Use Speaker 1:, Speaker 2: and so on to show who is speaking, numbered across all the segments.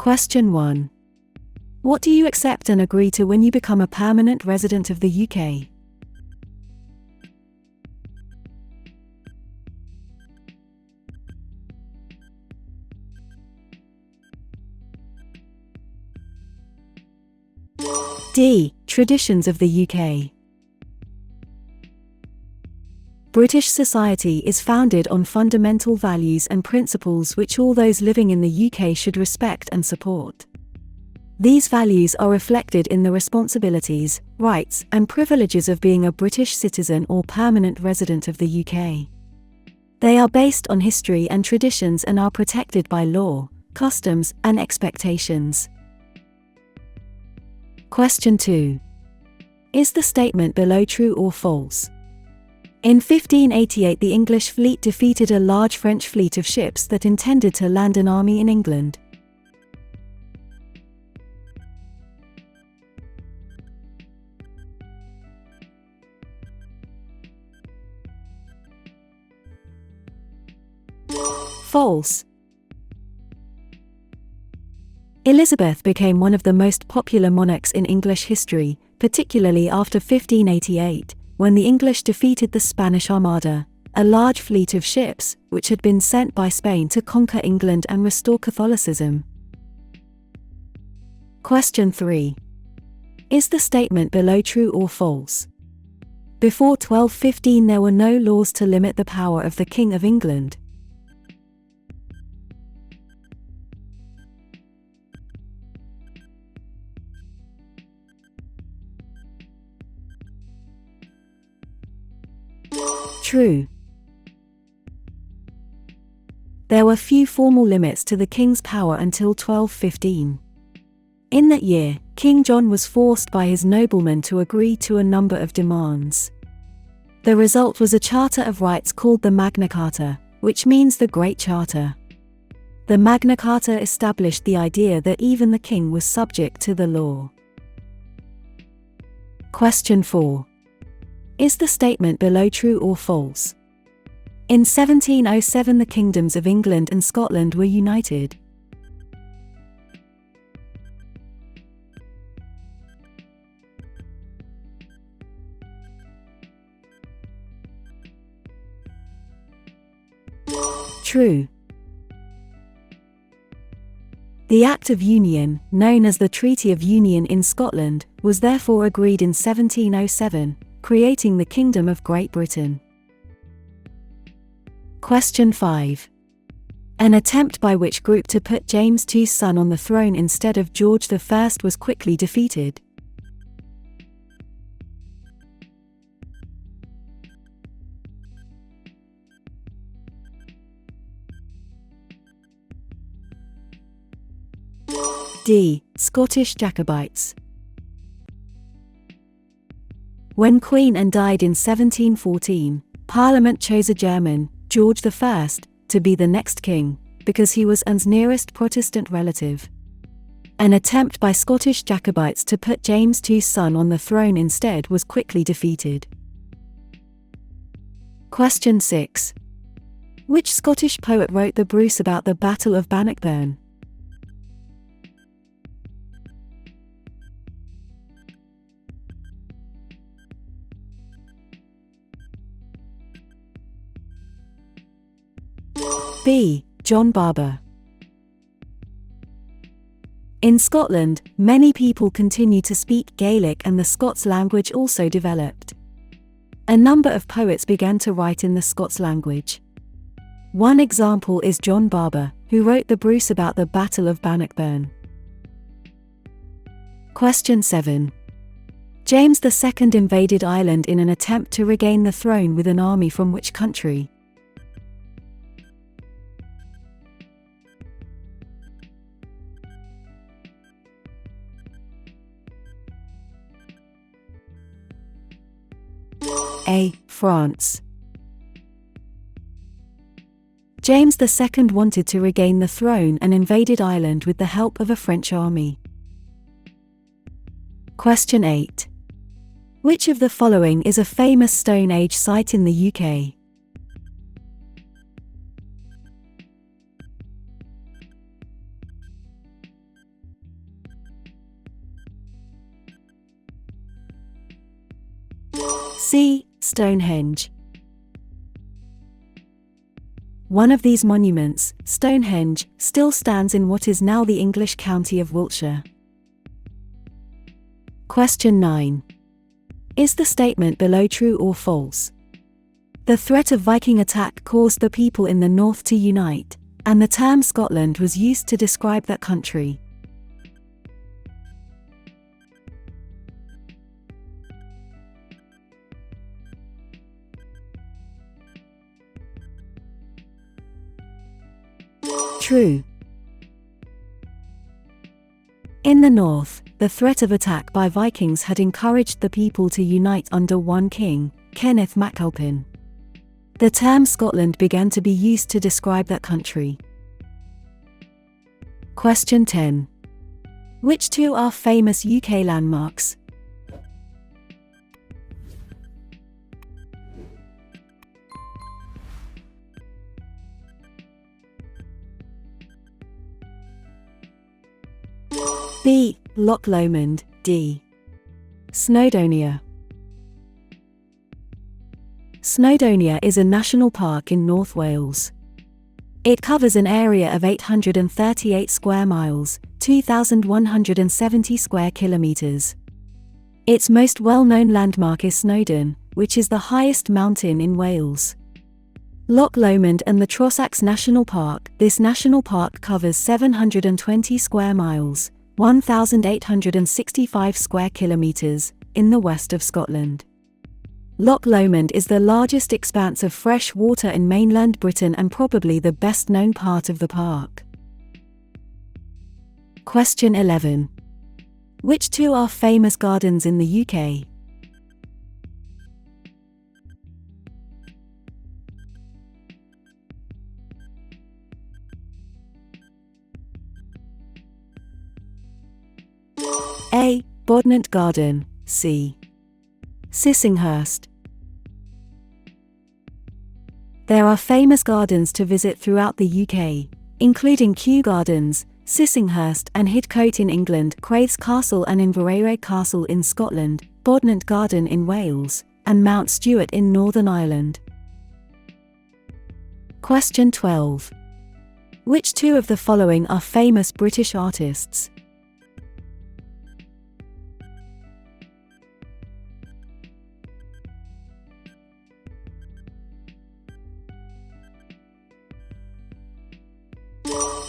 Speaker 1: Question 1. What do you accept and agree to when you become a permanent resident of the UK? D. Traditions of the UK. British society is founded on fundamental values and principles which all those living in the UK should respect and support. These values are reflected in the responsibilities, rights, and privileges of being a British citizen or permanent resident of the UK. They are based on history and traditions and are protected by law, customs, and expectations. Question 2. Is the statement below true or false? In 1588, the English fleet defeated a large French fleet of ships that intended to land an army in England. False. Elizabeth became one of the most popular monarchs in English history, particularly after 1588, when the English defeated the Spanish Armada, a large fleet of ships which had been sent by Spain to conquer England and restore Catholicism. Question 3. Is the statement below true or false? Before 1215 there were no laws to limit the power of the King of England. True. There were few formal limits to the king's power until 1215. In that year, King John was forced by his noblemen to agree to a number of demands. The result was a Charter of Rights called the Magna Carta, which means the Great Charter. The Magna Carta established the idea that even the king was subject to the law. Question 4. Is the statement below true or false? In 1707 the kingdoms of England and Scotland were united. True. The Act of Union, known as the Treaty of Union in Scotland, was therefore agreed in 1707, creating the Kingdom of Great Britain. Question 5. An attempt by which group to put James II's son on the throne instead of George I was quickly defeated? D. Scottish Jacobites. When Queen Anne died in 1714, Parliament chose a German, George I, to be the next king, because he was Anne's nearest Protestant relative. An attempt by Scottish Jacobites to put James II's son on the throne instead was quickly defeated. Question 6. Which Scottish poet wrote the Bruce about the Battle of Bannockburn? B. John Barber. In Scotland, many people continue to speak Gaelic and the Scots language also developed. A number of poets began to write in the Scots language. One example is John Barber, who wrote the Bruce about the Battle of Bannockburn. Question 7. James II invaded Ireland in an attempt to regain the throne with an army from which country? A. France. James II wanted to regain the throne and invaded Ireland with the help of a French army. Question 8. Which of the following is a famous Stone Age site in the UK? C. Stonehenge. One of these monuments, Stonehenge, still stands in what is now the English county of Wiltshire. Question 9. Is the statement below true or false? The threat of Viking attack caused the people in the north to unite, and the term Scotland was used to describe that country. True. In the north, the threat of attack by Vikings had encouraged the people to unite under one king, Kenneth MacAlpin. The term Scotland began to be used to describe that country. Question 10. Which two are famous UK landmarks? B. Loch Lomond. D. Snowdonia. Snowdonia is a national park in North Wales. It covers an area of 838 square miles, 2,170 square kilometres. Its most well-known landmark is Snowdon, which is the highest mountain in Wales. Loch Lomond and the Trossachs National Park. This national park covers 720 square miles, 1,865 square kilometres, in the west of Scotland. Loch Lomond is the largest expanse of fresh water in mainland Britain and probably the best-known part of the park. Question 11. Which two are famous gardens in the UK? A. Bodnant Garden. C. Sissinghurst. There are famous gardens to visit throughout the UK, including Kew Gardens, Sissinghurst and Hidcote in England, Craiths Castle and Inverary Castle in Scotland, Bodnant Garden in Wales, and Mount Stuart in Northern Ireland. Question 12. Which two of the following are famous British artists?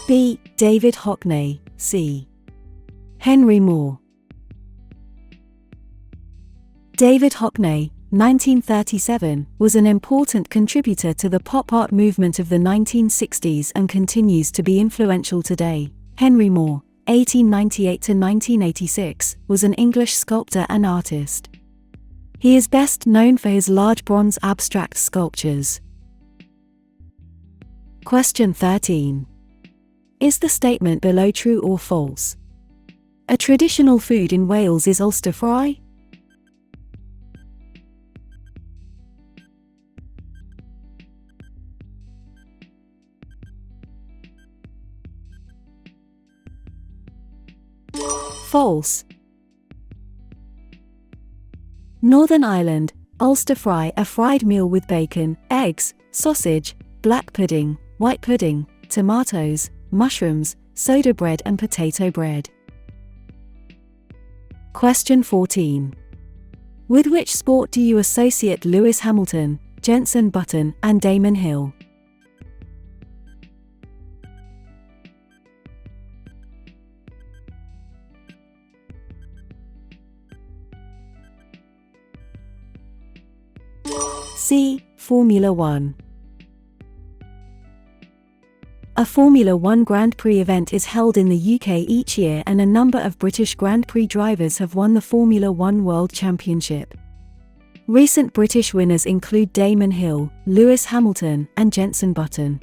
Speaker 1: B. David Hockney. C. Henry Moore. David Hockney, 1937, was an important contributor to the pop art movement of the 1960s and continues to be influential today. Henry Moore, 1898 to 1986, was an English sculptor and artist. He is best known for his large bronze abstract sculptures. Question 13. Is the statement below true or false? A traditional food in Wales is Ulster fry? False. Northern Ireland, Ulster fry, a fried meal with bacon, eggs, sausage, black pudding, white pudding, tomatoes, mushrooms, soda bread and potato bread. Question 14. With which sport do you associate Lewis Hamilton, Jenson Button, and Damon Hill? C. Formula 1. A Formula 1 Grand Prix event is held in the UK each year and a number of British Grand Prix drivers have won the Formula 1 World Championship. Recent British winners include Damon Hill, Lewis Hamilton, and Jenson Button.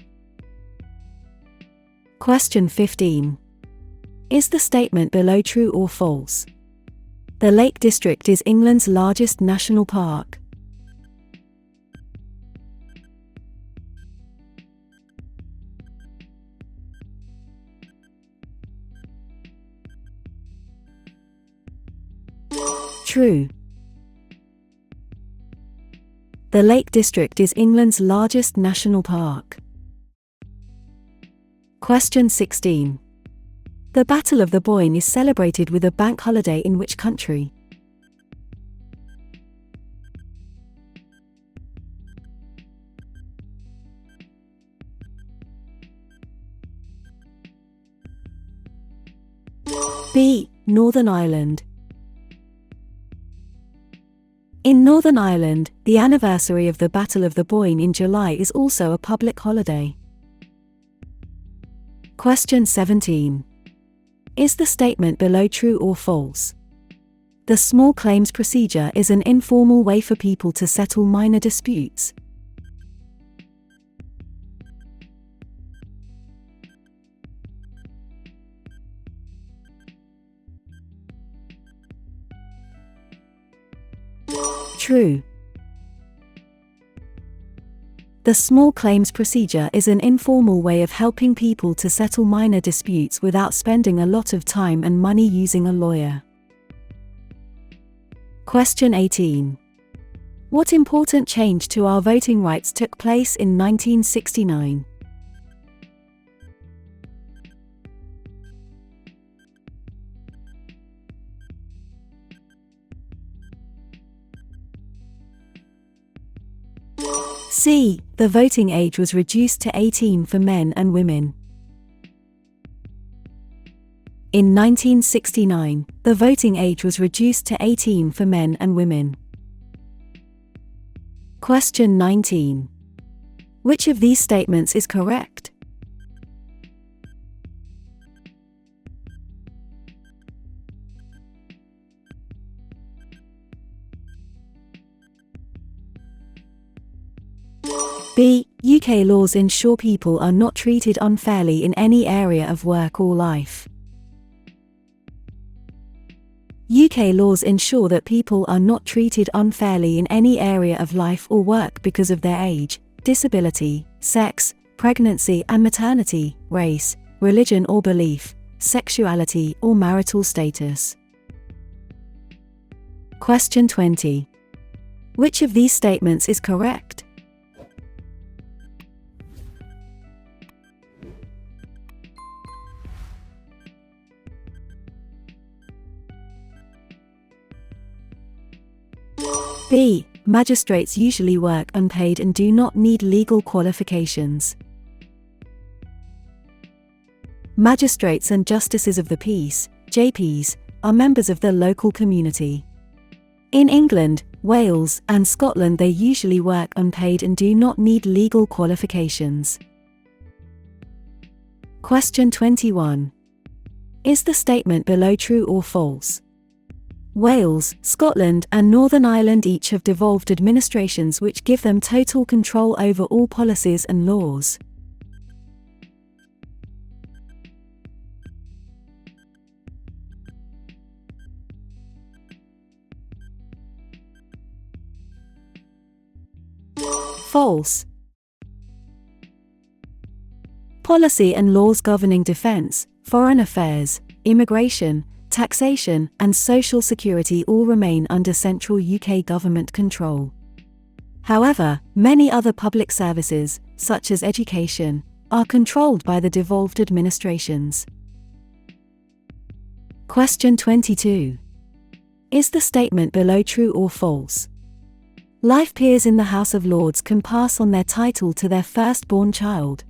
Speaker 1: Question 15. Is the statement below true or false? The Lake District is England's largest national park. True. The Lake District is England's largest national park. Question 16. The Battle of the Boyne is celebrated with a bank holiday in which country? B. Northern Ireland. In Northern Ireland, the anniversary of the Battle of the Boyne in July is also a public holiday. Question 17. Is the statement below true or false? The small claims procedure is an informal way for people to settle minor disputes. True. The small claims procedure is an informal way of helping people to settle minor disputes without spending a lot of time and money using a lawyer. Question 18. What important change to our voting rights took place in 1969? C. The voting age was reduced to 18 for men and women. In 1969, the voting age was reduced to 18 for men and women. Question 19. Which of these statements is correct? B. UK laws ensure people are not treated unfairly in any area of work or life. UK laws ensure that people are not treated unfairly in any area of life or work because of their age, disability, sex, pregnancy and maternity, race, religion or belief, sexuality or marital status. Question 20. Which of these statements is correct? B. Magistrates usually work unpaid and do not need legal qualifications. Magistrates and Justices of the Peace, JPs, are members of the local community. In England, Wales, and Scotland they usually work unpaid and do not need legal qualifications. Question 21. Is the statement below true or false? Wales, Scotland and Northern Ireland each have devolved administrations which give them total control over all policies and laws. False. Policy and laws governing defence, foreign affairs, immigration, taxation, and social security all remain under central UK government control. However, many other public services, such as education, are controlled by the devolved administrations. Question 22. Is the statement below true or false? Life peers in the House of Lords can pass on their title to their firstborn child.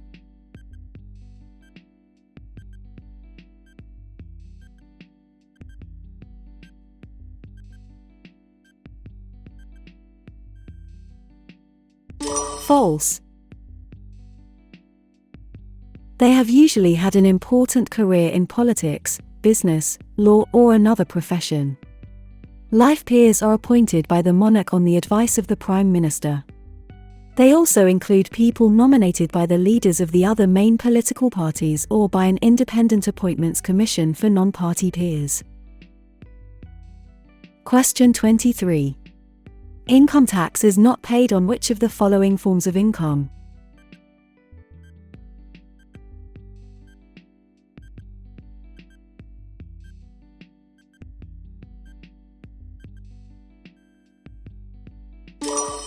Speaker 1: False. They have usually had an important career in politics, business, law or another profession. Life peers are appointed by the monarch on the advice of the Prime Minister. They also include people nominated by the leaders of the other main political parties or by an independent appointments commission for non-party peers. Question 23. Income tax is not paid on which of the following forms of income?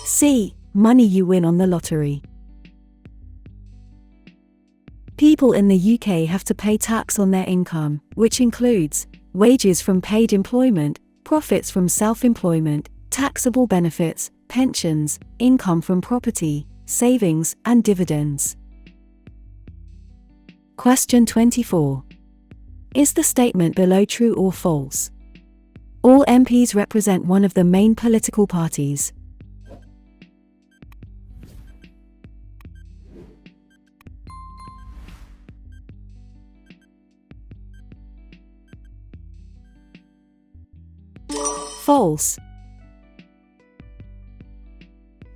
Speaker 1: C. money you win on the lottery. People in the UK have to pay tax on their income, which includes wages from paid employment, profits from self-employment, taxable benefits, pensions, income from property, savings, and dividends. Question 24. Is the statement below true or false? All MPs represent one of the main political parties. False.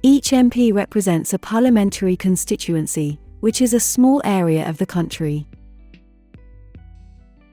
Speaker 1: Each MP represents a parliamentary constituency, which is a small area of the country.